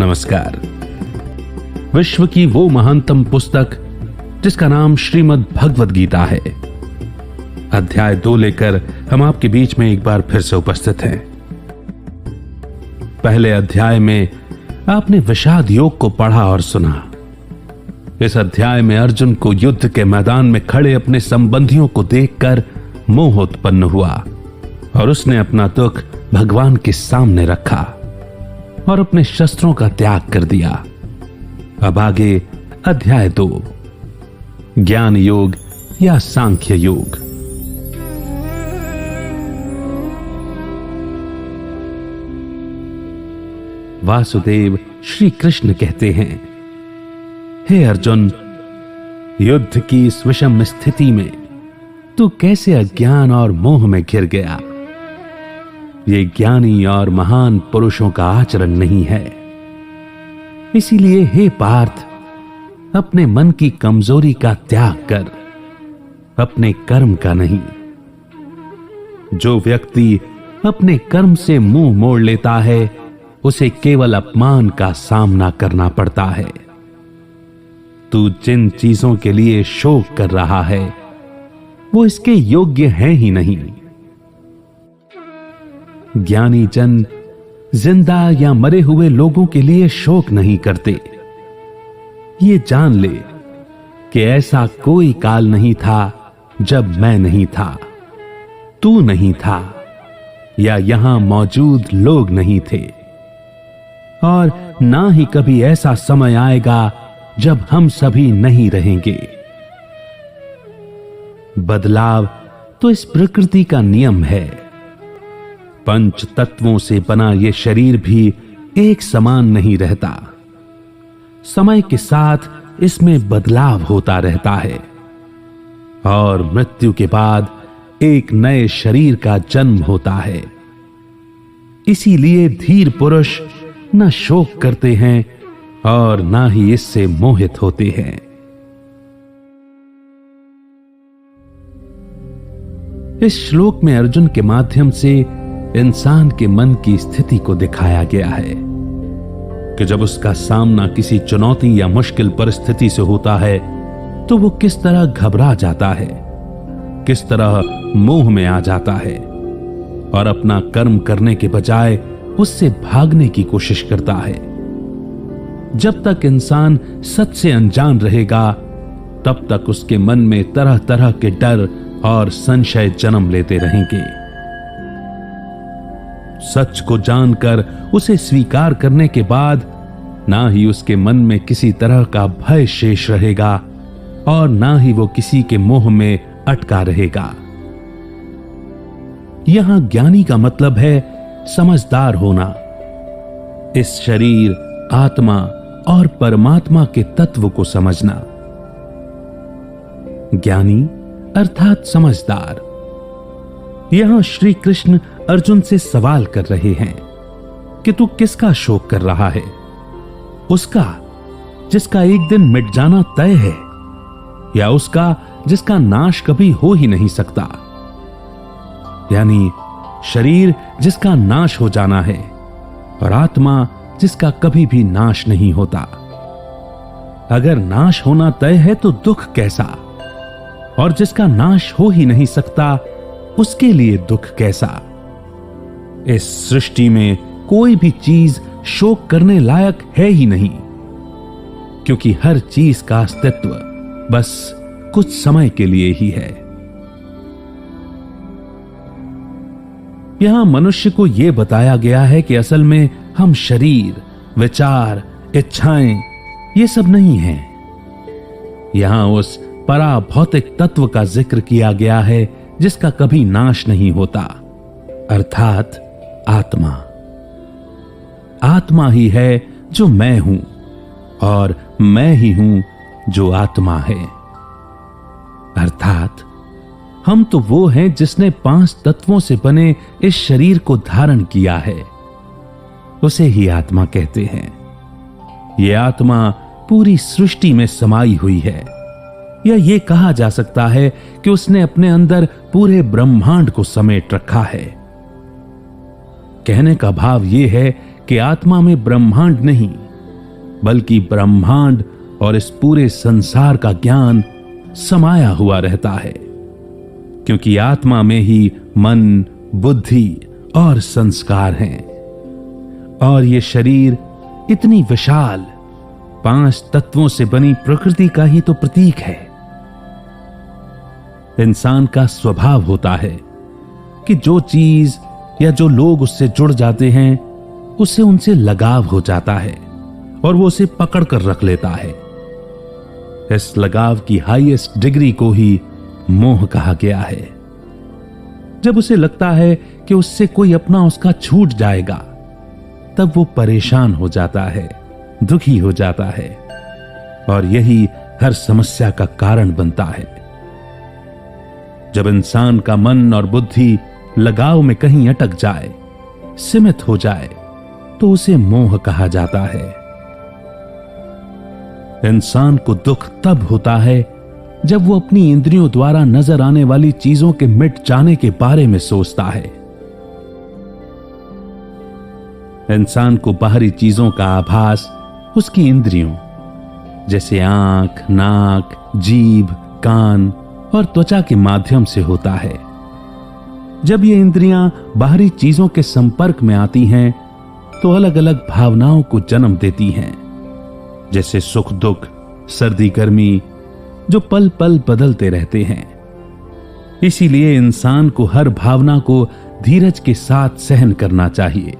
नमस्कार। विश्व की वो महानतम पुस्तक जिसका नाम श्रीमद् भगवद गीता है, अध्याय 2 लेकर हम आपके बीच में एक बार फिर से उपस्थित हैं। पहले अध्याय में आपने विषाद योग को पढ़ा और सुना। इस अध्याय में अर्जुन को युद्ध के मैदान में खड़े अपने संबंधियों को देखकर मोह उत्पन्न हुआ और उसने अपना दुख भगवान के सामने रखा और अपने शस्त्रों का त्याग कर दिया। अब आगे अध्याय 2, ज्ञान योग या सांख्य योग। वासुदेव श्री कृष्ण कहते हैं, हे अर्जुन, युद्ध की इस विषम स्थिति में तू कैसे अज्ञान और मोह में घिर गया? ये ज्ञानी और महान पुरुषों का आचरण नहीं है। इसीलिए हे पार्थ, अपने मन की कमजोरी का त्याग कर, अपने कर्म का नहीं। जो व्यक्ति अपने कर्म से मुंह मोड़ लेता है, उसे केवल अपमान का सामना करना पड़ता है। तू जिन चीजों के लिए शोक कर रहा है, वो इसके योग्य हैं ही नहीं। ज्ञानी जन जिंदा या मरे हुए लोगों के लिए शोक नहीं करते। ये जान ले कि ऐसा कोई काल नहीं था जब मैं नहीं था, तू नहीं था, या यहां मौजूद लोग नहीं थे, और ना ही कभी ऐसा समय आएगा जब हम सभी नहीं रहेंगे। बदलाव तो इस प्रकृति का नियम है। पंच तत्वों से बना यह शरीर भी एक समान नहीं रहता। समय के साथ इसमें बदलाव होता रहता है और मृत्यु के बाद एक नए शरीर का जन्म होता है। इसीलिए धीर पुरुष न शोक करते हैं और ना ही इससे मोहित होते हैं। इस श्लोक में अर्जुन के माध्यम से इंसान के मन की स्थिति को दिखाया गया है कि जब उसका सामना किसी चुनौती या मुश्किल परिस्थिति से होता है तो वो किस तरह घबरा जाता है, किस तरह मोह में आ जाता है और अपना कर्म करने के बजाय उससे भागने की कोशिश करता है। जब तक इंसान सच से अनजान रहेगा, तब तक उसके मन में तरह तरह के डर और संशय जन्म लेते रहेंगे। सच को जानकर उसे स्वीकार करने के बाद ना ही उसके मन में किसी तरह का भय शेष रहेगा और ना ही वो किसी के मोह में अटका रहेगा। यहां ज्ञानी का मतलब है समझदार होना। इस शरीर, आत्मा और परमात्मा के तत्व को समझना। ज्ञानी अर्थात समझदार। यहां श्री कृष्ण अर्जुन से सवाल कर रहे हैं कि तू किसका शोक कर रहा है? उसका जिसका एक दिन मिट जाना तय है, या उसका जिसका नाश कभी हो ही नहीं सकता? यानी शरीर जिसका नाश हो जाना है और आत्मा जिसका कभी भी नाश नहीं होता। अगर नाश होना तय है तो दुख कैसा, और जिसका नाश हो ही नहीं सकता उसके लिए दुख कैसा? इस सृष्टि में कोई भी चीज शोक करने लायक है ही नहीं, क्योंकि हर चीज का अस्तित्व बस कुछ समय के लिए ही है। यहां मनुष्य को यह बताया गया है कि असल में हम शरीर, विचार, इच्छाएं ये सब नहीं हैं। यहां उस परा भौतिक तत्व का जिक्र किया गया है जिसका कभी नाश नहीं होता, अर्थात आत्मा। आत्मा ही है जो मैं हूं और मैं ही हूं जो आत्मा है। अर्थात हम तो वो हैं जिसने 5 तत्वों से बने इस शरीर को धारण किया है, उसे ही आत्मा कहते हैं। यह आत्मा पूरी सृष्टि में समाई हुई है, या यह कहा जा सकता है कि उसने अपने अंदर पूरे ब्रह्मांड को समेट रखा है। कहने का भाव यह है कि आत्मा में ब्रह्मांड नहीं बल्कि ब्रह्मांड और इस पूरे संसार का ज्ञान समाया हुआ रहता है, क्योंकि आत्मा में ही मन, बुद्धि और संस्कार हैं। और ये शरीर इतनी विशाल 5 तत्वों से बनी प्रकृति का ही तो प्रतीक है। इंसान का स्वभाव होता है कि जो चीज या जो लोग उससे जुड़ जाते हैं उससे उनसे लगाव हो जाता है और वो उसे पकड़ कर रख लेता है। इस लगाव की हाईएस्ट डिग्री को ही मोह कहा गया है। जब उसे लगता है कि उससे कोई अपना उसका छूट जाएगा, तब वो परेशान हो जाता है, दुखी हो जाता है, और यही हर समस्या का कारण बनता है। जब इंसान का मन और बुद्धि लगाव में कहीं अटक जाए, सीमित हो जाए, तो उसे मोह कहा जाता है। इंसान को दुख तब होता है जब वो अपनी इंद्रियों द्वारा नजर आने वाली चीजों के मिट जाने के बारे में सोचता है। इंसान को बाहरी चीजों का आभास उसकी इंद्रियों जैसे आंख, नाक, जीभ, कान और त्वचा के माध्यम से होता है। जब ये इंद्रियां बाहरी चीजों के संपर्क में आती हैं तो अलग अलग भावनाओं को जन्म देती हैं, जैसे सुख दुख, सर्दी गर्मी, जो पल पल बदलते रहते हैं। इसीलिए इंसान को हर भावना को धीरज के साथ सहन करना चाहिए।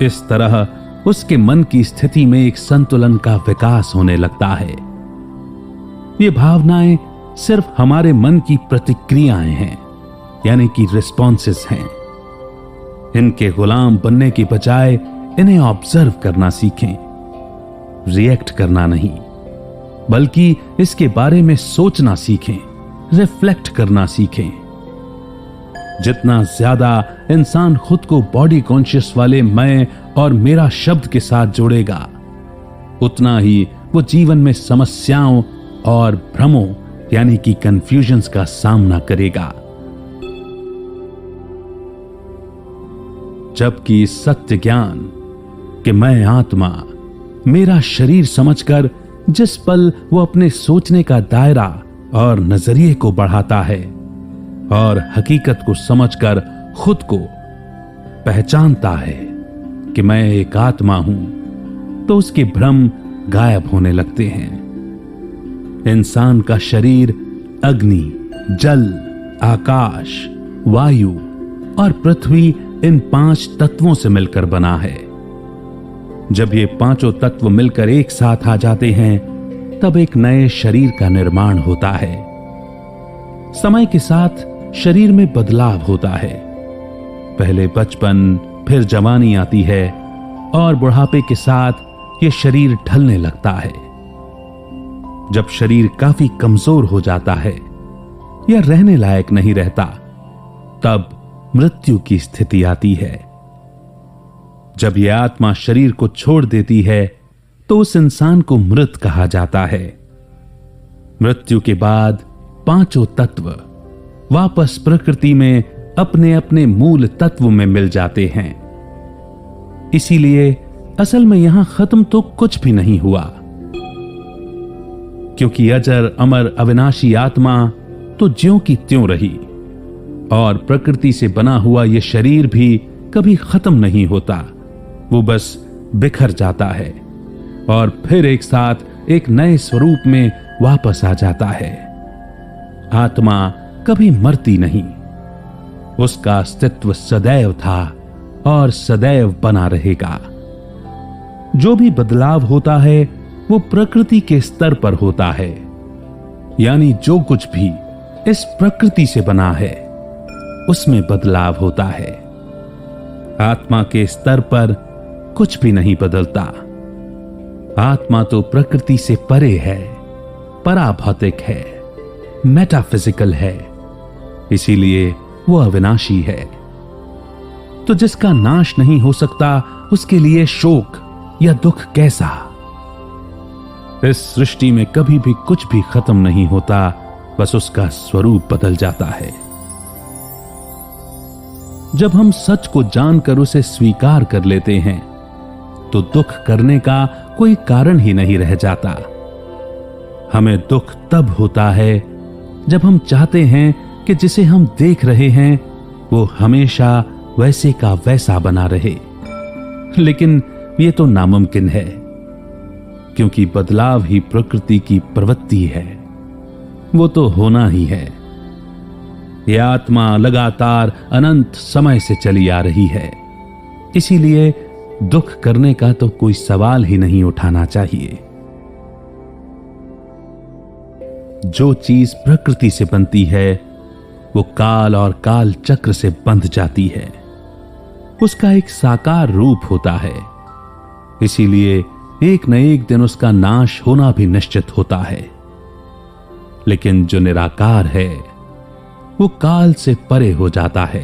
इस तरह उसके मन की स्थिति में एक संतुलन का विकास होने लगता है। ये भावनाएं सिर्फ हमारे मन की प्रतिक्रियाएं हैं, यानी कि रिस्पॉन्सेस हैं। इनके गुलाम बनने की बजाय इन्हें ऑब्जर्व करना सीखें, रिएक्ट करना नहीं, बल्कि इसके बारे में सोचना सीखें, रिफ्लेक्ट करना सीखें। जितना ज्यादा इंसान खुद को बॉडी कॉन्शियस वाले मैं और मेरा शब्द के साथ जोड़ेगा, उतना ही वो जीवन में समस्याओं और भ्रमों यानी कि कंफ्यूजन्स का सामना करेगा। जबकि सत्य ज्ञान कि मैं आत्मा, मेरा शरीर समझकर जिस पल वो अपने सोचने का दायरा और नजरिए को बढ़ाता है और हकीकत को समझकर खुद को पहचानता है कि मैं एक आत्मा हूं, तो उसके भ्रम गायब होने लगते हैं। इंसान का शरीर अग्नि, जल, आकाश, वायु और पृथ्वी इन 5 तत्वों से मिलकर बना है। जब ये 5 तत्व मिलकर एक साथ आ जाते हैं, तब एक नए शरीर का निर्माण होता है। समय के साथ शरीर में बदलाव होता है। पहले बचपन, फिर जवानी आती है और बुढ़ापे के साथ ये शरीर ढलने लगता है। जब शरीर काफी कमजोर हो जाता है या रहने लायक नहीं रहता, तब मृत्यु की स्थिति आती है। जब यह आत्मा शरीर को छोड़ देती है तो उस इंसान को मृत कहा जाता है। मृत्यु के बाद 5 तत्व वापस प्रकृति में अपने अपने मूल तत्व में मिल जाते हैं। इसीलिए असल में यहां खत्म तो कुछ भी नहीं हुआ, क्योंकि अजर अमर अविनाशी आत्मा तो ज्यों की त्यों रही और प्रकृति से बना हुआ यह शरीर भी कभी खत्म नहीं होता। वो बस बिखर जाता है और फिर एक साथ एक नए स्वरूप में वापस आ जाता है। आत्मा कभी मरती नहीं, उसका अस्तित्व सदैव था और सदैव बना रहेगा। जो भी बदलाव होता है वो प्रकृति के स्तर पर होता है, यानी जो कुछ भी इस प्रकृति से बना है उसमें बदलाव होता है। आत्मा के स्तर पर कुछ भी नहीं बदलता। आत्मा तो प्रकृति से परे है, पराभौतिक है, मेटाफिजिकल है, इसीलिए वो अविनाशी है। तो जिसका नाश नहीं हो सकता उसके लिए शोक या दुख कैसा? इस सृष्टि में कभी भी कुछ भी खत्म नहीं होता, बस उसका स्वरूप बदल जाता है। जब हम सच को जानकर उसे स्वीकार कर लेते हैं तो दुख करने का कोई कारण ही नहीं रह जाता। हमें दुख तब होता है जब हम चाहते हैं कि जिसे हम देख रहे हैं वो हमेशा वैसे का वैसा बना रहे, लेकिन ये तो नामुमकिन है, क्योंकि बदलाव ही प्रकृति की प्रवृत्ति है, वो तो होना ही है। यह आत्मा लगातार अनंत समय से चली आ रही है, इसीलिए दुख करने का तो कोई सवाल ही नहीं उठाना चाहिए। जो चीज प्रकृति से बनती है वो काल और काल चक्र से बंध जाती है, उसका एक साकार रूप होता है, इसीलिए एक न एक दिन उसका नाश होना भी निश्चित होता है। लेकिन जो निराकार है वो काल से परे हो जाता है,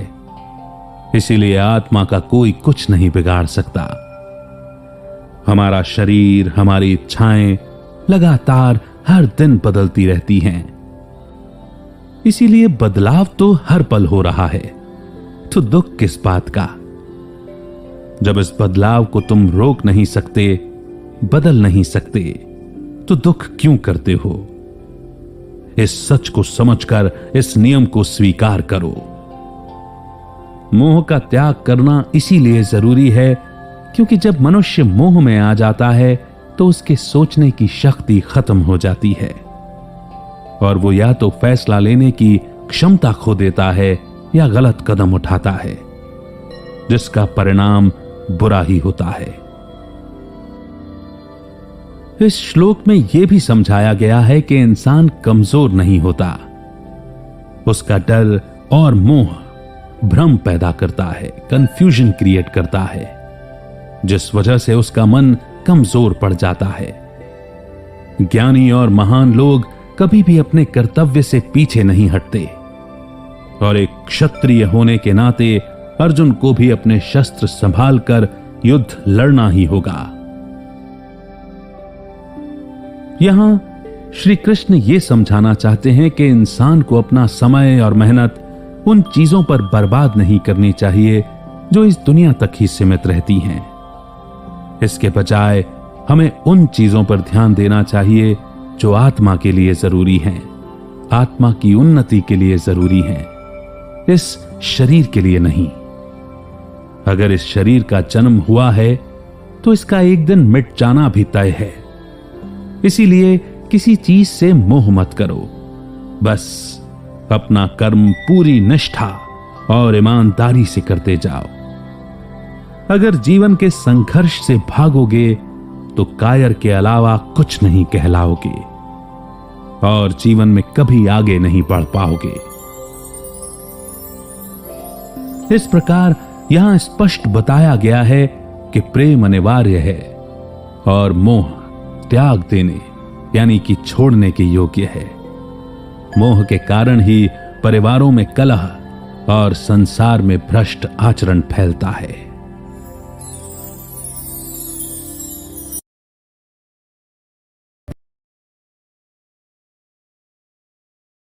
इसीलिए आत्मा का कोई कुछ नहीं बिगाड़ सकता। हमारा शरीर, हमारी इच्छाएं लगातार हर दिन बदलती रहती हैं, इसीलिए बदलाव तो हर पल हो रहा है, तो दुख किस बात का। जब इस बदलाव को तुम रोक नहीं सकते, बदल नहीं सकते, तो दुख क्यों करते हो? इस सच को समझकर इस नियम को स्वीकार करो। मोह का त्याग करना इसीलिए जरूरी है क्योंकि जब मनुष्य मोह में आ जाता है तो उसके सोचने की शक्ति खत्म हो जाती है और वो या तो फैसला लेने की क्षमता खो देता है या गलत कदम उठाता है, जिसका परिणाम बुरा ही होता है। इस श्लोक में यह भी समझाया गया है कि इंसान कमजोर नहीं होता, उसका डर और मोह भ्रम पैदा करता है, कंफ्यूजन क्रिएट करता है, जिस वजह से उसका मन कमजोर पड़ जाता है। ज्ञानी और महान लोग कभी भी अपने कर्तव्य से पीछे नहीं हटते और एक क्षत्रिय होने के नाते अर्जुन को भी अपने शस्त्र संभाल कर युद्ध लड़ना ही होगा। यहां श्री कृष्ण ये समझाना चाहते हैं कि इंसान को अपना समय और मेहनत उन चीजों पर बर्बाद नहीं करनी चाहिए जो इस दुनिया तक ही सीमित रहती हैं। इसके बजाय हमें उन चीजों पर ध्यान देना चाहिए जो आत्मा के लिए जरूरी हैं, आत्मा की उन्नति के लिए जरूरी हैं, इस शरीर के लिए नहीं। अगर इस शरीर का जन्म हुआ है तो इसका एक दिन मिट जाना भी तय है, इसीलिए किसी चीज से मोह मत करो, बस अपना कर्म पूरी निष्ठा और ईमानदारी से करते जाओ। अगर जीवन के संघर्ष से भागोगे तो कायर के अलावा कुछ नहीं कहलाओगे और जीवन में कभी आगे नहीं बढ़ पाओगे। इस प्रकार यहां स्पष्ट बताया गया है कि प्रेम अनिवार्य है और मोह त्याग देने यानी कि छोड़ने के योग्य है। मोह के कारण ही परिवारों में कलह और संसार में भ्रष्ट आचरण फैलता है।